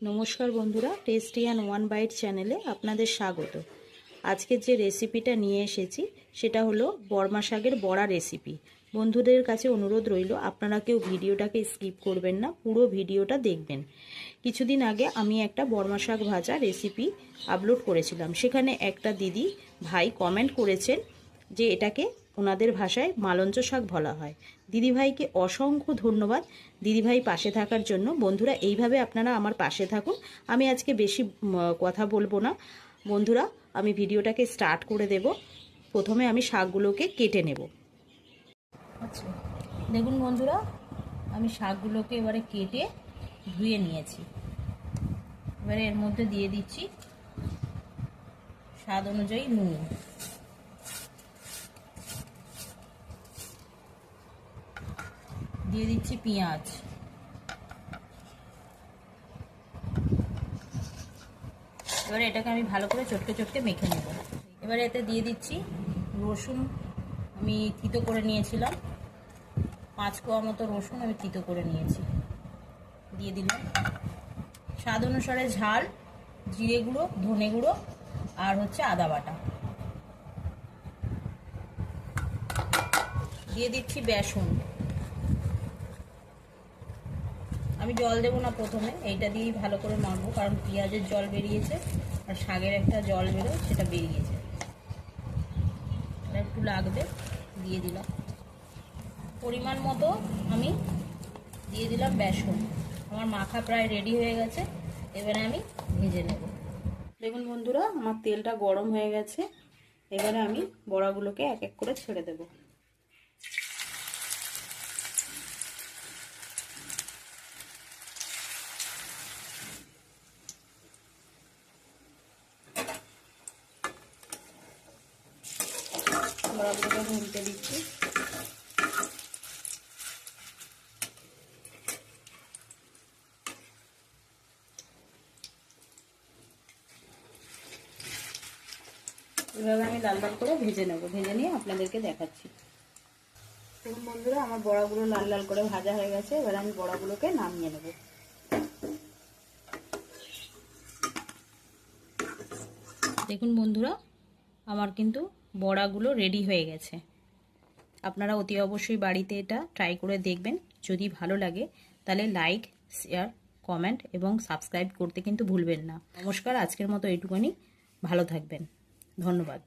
নমস্কার বন্ধুরা, tasty and one byte চ্যানেলে আপনাদের স্বাগত। আজকের যে রেসিপিটা নিয়ে এসেছি সেটা হলো বর্মা শাকের বড়া রেসিপি। বন্ধুদের কাছে অনুরোধ রইল, আপনারা কেউ ভিডিওটাকে স্কিপ করবেন না, পুরো ভিডিওটা দেখবেন। কিছুদিন আগে আমি একটা বর্মা শাক ভাজা রেসিপি আপলোড করেছিলাম। সেখানে একটা দিদি ভাই কমেন্ট করেছেন যে এটাকে ওনাদের ভাষায় মালঞ্চ শাক বলা হয়। দিদিভাইকে অসংখ্য ধন্যবাদ দিদিভাই পাশে থাকার জন্য। বন্ধুরা, এইভাবে আপনারা আমার পাশে থাকুন। আমি আজকে বেশি কথা বলবো না বন্ধুরা, আমি ভিডিওটাকে স্টার্ট করে দেব। প্রথমে আমি শাকগুলোকে কেটে নেব। আচ্ছা, দেখুন বন্ধুরা, আমি শাকগুলোকে এবারে কেটে ধুয়ে নিয়েছি। এবারে এর মধ্যে দিয়ে দিচ্ছি স্বাদ অনুযায়ী নুন, দিয়ে দিচ্ছি পেঁয়াজ, এবারে এটাকে আমি ভালো করে চটকে চটকে মেখে নেব। এবারে এতে দিয়ে দিচ্ছি রসুন, আমি তিতো করে নিয়েছিলাম 5 কোয়া মতো রসুন আমি তিতো করে নিয়েছি, দিয়ে দিলাম। স্বাদ অনুসারে ঝাল, জিরে গুঁড়ো, ধনে গুঁড়ো আর হচ্ছে আদা বাটা, দিয়ে দিচ্ছি বেসন। আমি জল দেবো না, প্রথমে এইটা দিয়েই ভালো করে মাখবো, কারণ পেঁয়াজের জল বেরিয়েছে আর শাকের একটা জল বেরোয়, সেটা বেরিয়েছে, একটু লাগবে। দিয়ে দিলাম পরিমাণ মতো, আমি দিয়ে দিলাম বেসন। আমার মাখা প্রায় রেডি হয়ে গেছে, এবারে আমি ভেজে নেব। দেখুন বন্ধুরা, আমার তেলটা গরম হয়ে গেছে। এবারে আমি বড়াগুলোকে এক এক করে ছেড়ে দেব। বড়াগুলোকে ভুনতে দিচ্ছি। এভাবে আমি লাল লাল করে ভেজে নেব, ভেজে নিয়ে আপনাদেরকে দেখাচ্ছি। দেখুন বন্ধুরা, আমার বড়াগুলো লাল লাল করে ভাজা হয়ে গেছে। এবার আমি বড়াগুলোকে নামিয়ে নেব। দেখুন বন্ধুরা, আমার কিন্তু বড়াগুলো রেডি হয়ে গেছে। আপনারা অতি অবশ্যই বাড়িতে এটা ট্রাই করে দেখবেন। যদি ভালো লাগে তাহলে লাইক, শেয়ার, কমেন্ট এবং সাবস্ক্রাইব করতে কিন্তু ভুলবেন না। নমস্কার, আজকের মতো এইটুকুনি। ভালো থাকবেন, ধন্যবাদ।